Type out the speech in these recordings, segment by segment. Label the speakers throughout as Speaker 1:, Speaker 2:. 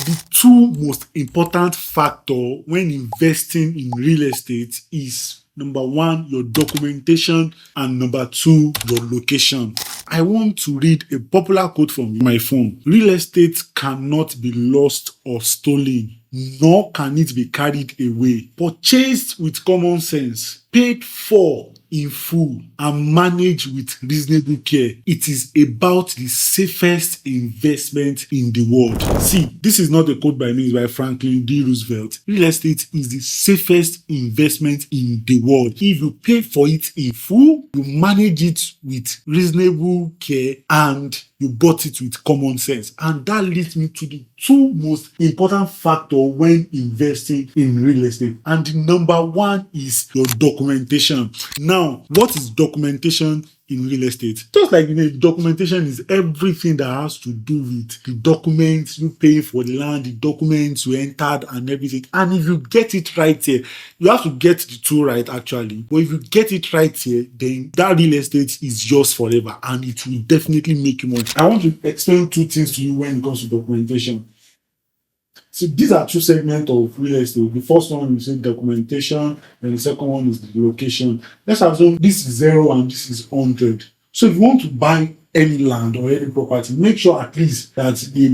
Speaker 1: The two most important factors when investing in real estate is number one, your documentation, and number two, your location. I want to read a popular quote from my phone. Real estate cannot be lost or stolen, nor can it be carried away. Purchased with common sense, paid for in full, and managed with reasonable care, it is about the safest investment in the world. See, this is not a quote by me, it's by Franklin D. Roosevelt. Real estate is the safest investment in the world. If you pay for it in full, you manage it with reasonable care, and you bought it with common sense. And that leads me to the two most important factors when investing in real estate. And the number one is your documentation. Now, what is documentation in real estate? Just like documentation is everything that has to do with the documents you pay for the land, the documents you entered, and everything. And if you get it right here, you have to get the two right actually. But if you get it right here, then that real estate is yours forever, and it will definitely make you money. I want to explain two things to you when it comes to documentation. So these are two segments of real estate. The first one is documentation, and the second one is the location. Let's assume this is 0 and this is 100. So if you want to buy any land or any property, make sure at least that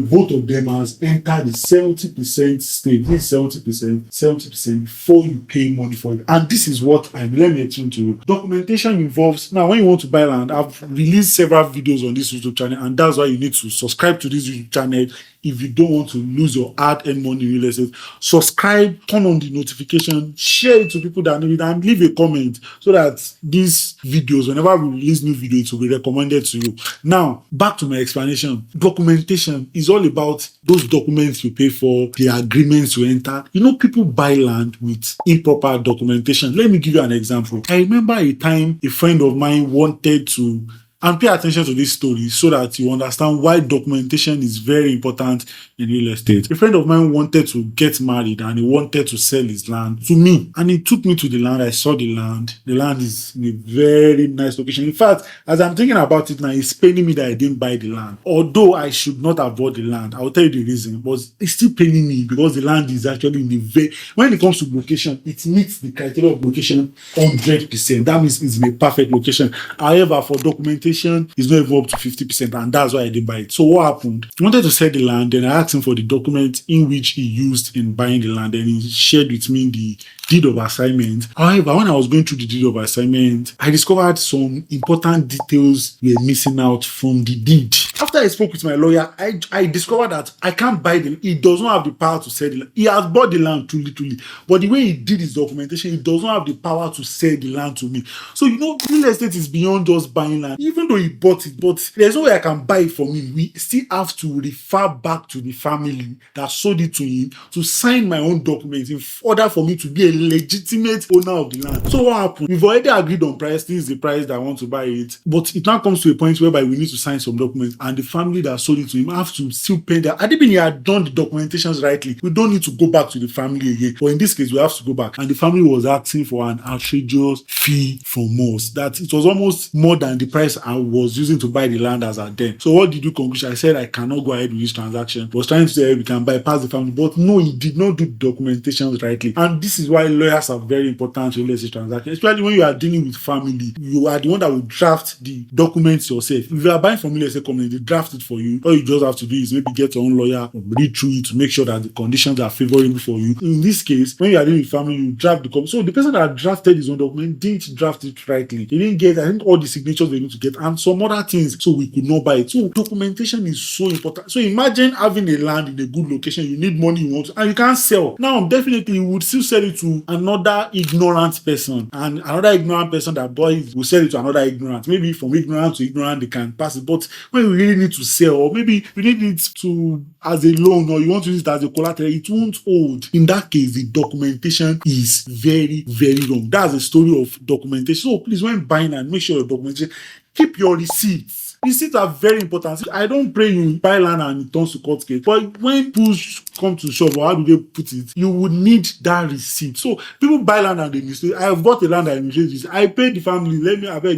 Speaker 1: both of them has entered the 70% stage. This 70% before you pay money for it. And this is what let me explain to you. Documentation involves, now when you want to buy land, I've released several videos on this YouTube channel, and that's why you need to subscribe to this YouTube channel. If you don't want to lose your hard-earned money in real estate, subscribe, turn on the notification, share it to people that need it, and leave a comment so that these videos, whenever we release new videos, it will be recommended to you. Now, back to my explanation. Documentation is all about those documents you pay for, the agreements you enter. People buy land with improper documentation. Let me give you an example. I remember a time a friend of mine wanted to, and pay attention to this story so that you understand why documentation is very important in real estate. A friend of mine wanted to get married and he wanted to sell his land to me. And he took me to the land. I saw the land. The land is in a very nice location. In fact, as I'm thinking about it now, it's paining me that I didn't buy the land. Although I should not have bought the land. I'll tell you the reason. But it's still paining me because the land is actually in the when it comes to location, it meets the criteria of location 100%. That means it's in a perfect location. However, for documentation, is not even up to 50%, and that's why I didn't buy it. So what happened? He wanted to sell the land, then I asked him for the document in which he used in buying the land, and he shared with me the deed of assignment. However, when I was going through the deed of assignment, I discovered some important details were missing out from the deed. After I spoke with my lawyer, I discovered that I can't buy the land. He does not have the power to sell the land. He has bought the land truly, but the way he did his documentation, he does not have the power to sell the land to me. So real estate is beyond just buying land. Even though he bought it, but there's no way I can buy it from him. We still have to refer back to the family that sold it to him to sign my own documents in order for me to be a legitimate owner of the land. So what happened? We've already agreed on price. This is the price that I want to buy it. But it now comes to a point whereby we need to sign some documents, and the family that sold it to him have to still pay that. Had he had done the documentations rightly, we don't need to go back to the family again. But in this case, we have to go back. And the family was asking for an outrageous fee from us. That it was almost more than the price I was using to buy the land as at then. So what did you conclude? I said I cannot go ahead with this transaction. I was trying to say we can bypass the family, but no, he did not do the documentations rightly. And this is why lawyers are very important in real estate transactions, especially when you are dealing with family. You are the one that will draft the documents yourself. If you are buying from real estate company, they draft it for you. All you just have to do is maybe get your own lawyer, read through it to make sure that the conditions are favorable for you. In this case, when you are dealing with family, you draft the document. So the person that drafted his own document didn't draft it rightly. He didn't get, I think, all the signatures they need to get, and some other things, so we could not buy it. So documentation is so important. So imagine having a land in a good location, you need money, you want to, and you can't sell. Now, definitely you would still sell it to another ignorant person, and another ignorant person that bought it will sell it to another ignorant. Maybe from ignorant to ignorant, they can pass it. But when you really need to sell, or maybe you need it to as a loan, or you want to use it as a collateral, it won't hold. In that case, the documentation is very, very wrong. That's the story of documentation. So please, when buying, and make sure your documentation, keep your receipts. Receipts are very important. I don't pray you buy land and it turns to court case, but when push come to the shop, or how do they put it? You would need that receipt. So people buy land and they mistake. I have bought a land and I paid the family.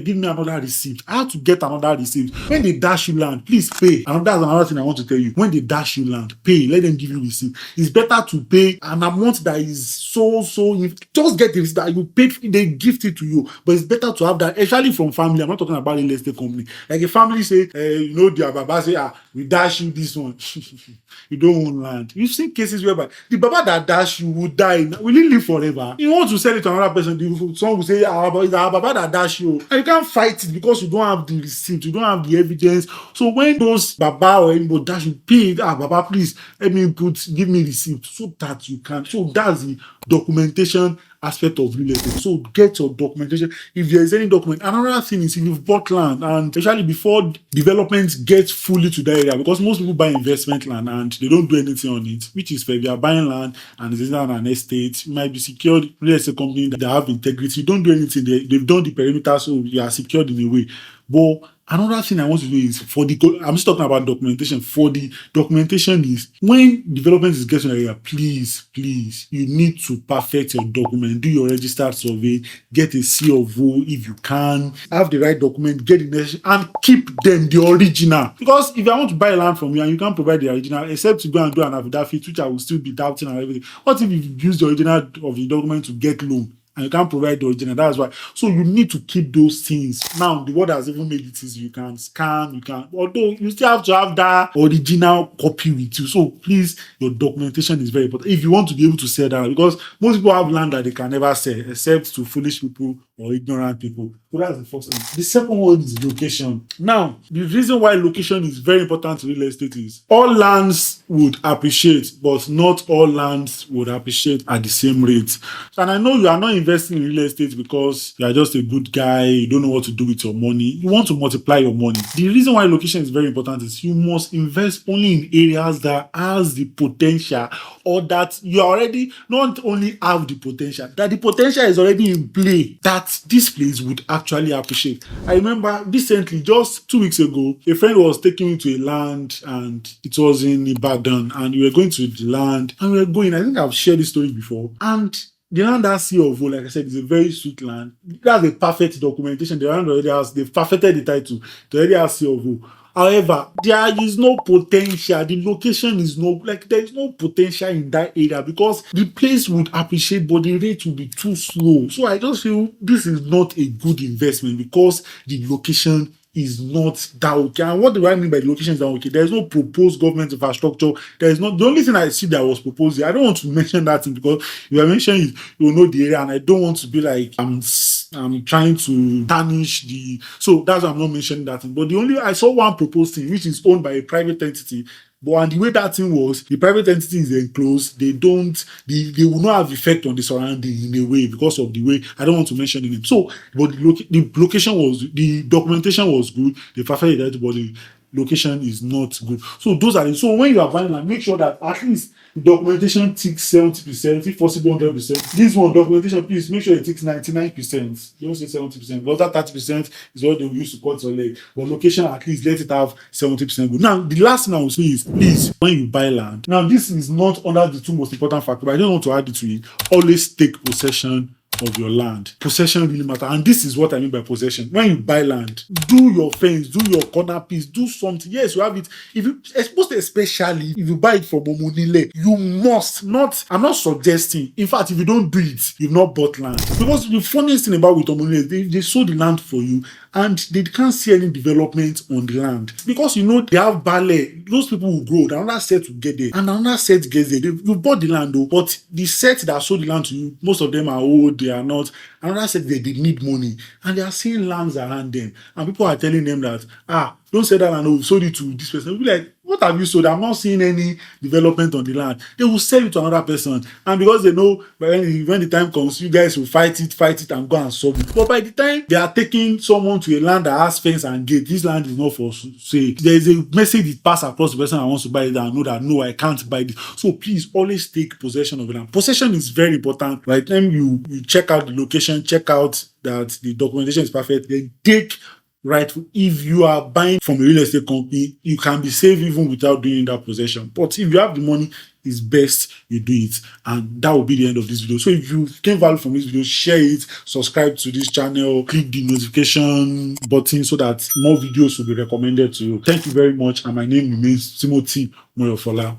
Speaker 1: Give me another receipt. I have to get another receipt. When they dash you land, please pay. And that's another thing I want to tell you. When they dash you land, pay. Let them give you receipt. It's better to pay an amount that is so. Just get the receipt that you paid. They gift it to you, but it's better to have that, especially from family. I'm not talking about real estate company. Like a family say, their baba say, we dash you this one. You don't own land. You've seen cases whereby the baba that dash you will die. Will he live forever? You want to sell it to another person, someone will say, it's our baba that dash you. And you can't fight it because you don't have the receipt, you don't have the evidence. So when those baba or anybody dash you, pay, baba, please, give me receipt so that you can. So that's the documentation aspect of real estate. So get your documentation. If there is any document, another thing is if you've bought land, and especially before development gets fully to that area, because most people buy investment land and they don't do anything on it, which is fair. If you are buying land and it's not an estate, it might be secured. Real estate company that have integrity, you don't do anything. They've done the perimeter, so you are secured in a way. But another thing I want to do is I'm just talking about documentation. For the documentation is when development is getting area, please, you need to perfect your document, do your registered survey, get a C of O if you can, have the right document, get the necessary, and keep them the original. Because if I want to buy land from you and you can't provide the original, except to go and do an affidavit, which I will still be doubting and everything. What if you use the original of the document to get loan? And you can't provide the original. That's why. So you need to keep those things. Now, the world has even made it easy. You can scan, although you still have to have that original copy with you. So please, your documentation is very important. If you want to be able to sell that, because most people have land that they can never sell, except to foolish people or ignorant people. So that's the first thing. The second one is location. Now, the reason why location is very important to real estate is all lands would appreciate, but not all lands would appreciate at the same rate. So, and I know you are not investing in real estate because you are just a good guy, you don't know what to do with your money. You want to multiply your money. The reason why location is very important is you must invest only in areas that has the potential, or that you already not only have the potential, that the potential is already in play, that this place would actually appreciate. I remember recently, just 2 weeks ago, a friend was taking me to a land and it was in Ibadan, and we were going to the land and we were going, I think I've shared this story before, and the land has C of O, like I said, is a very sweet land. That's a perfect documentation. The land already has, they've perfected the title. They already has C of O. However, there is no potential. The location is there is no potential in that area because the place would appreciate, but the rate will be too slow. So I just feel this is not a good investment because the location is not that okay. And what do I mean by the location is that okay? There is no proposed government infrastructure. There is not, the only thing I see that was proposed here, I don't want to mention that thing because if I mention it, you will know the area, and I don't want to be like I'm trying to tarnish the. So that's why I'm not mentioning that thing. But I saw one proposed thing which is owned by a private entity. But and the way that thing was, the private entity is enclosed. They will not have effect on the surrounding in a way because of the way. I don't want to mention the name. So, but the location was, the documentation was good. They perfected it, but the location is not good. So those are so when you are buying land, make sure that at least the documentation ticks 70%, if possible 100%. This one documentation, please make sure it ticks 99%. Don't say 70%. Because that 30% is what they will use to cut your leg. But location, at least let it have 70% good. Now, the last thing I will say is, please, when you buy land, now this is not under the two most important factors, but I don't want to add it to it. Always take possession of your land. Possession really matters, and this is what I mean by possession. When you buy land, do your fence, do your corner piece, do something. Yes, you have it. If you, especially if you buy it from Omonile, you must not. I'm not suggesting. In fact, if you don't do it, you've not bought land. Because the funniest thing about with Omonile, they sold the land for you, and they can't see any development on the land because they have ballet. Those people will grow. Another set will get there, and another set gets there. You bought the land though, but the set that sold the land to you, most of them are old. They are not. Another set they need money, and they are seeing lands around them, and people are telling them that don't sell that land. We sold it to this person. They'll be like, what have you sold? I'm not seeing any development on the land. They will sell it to another person, and because they know when the time comes, you guys will fight it, and go and solve it. But by the time they are taking someone to a land that has fence and gate, this land is not for sale. There is a message that passes across the person that wants to buy it, and know that no, I can't buy this. So please always take possession of the land. Possession is very important. By the time you check out the location, check out that the documentation is perfect, then take right. If you are buying from a real estate company, you can be safe even without doing that possession. But if you have the money, it's best you do it. And that will be the end of this video. So if you gain value from this video, share it, subscribe to this channel, click the notification button so that more videos will be recommended to you. Thank you very much, and my name remains Timothy Moyofola.